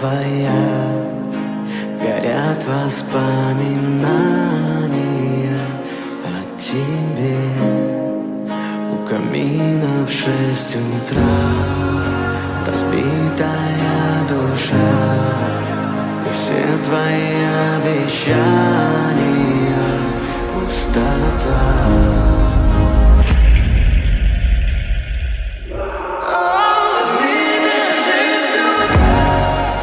твоя, горят воспоминания о тебе. У камина в 6 утра разбитая душа, и все твои обещания пустота.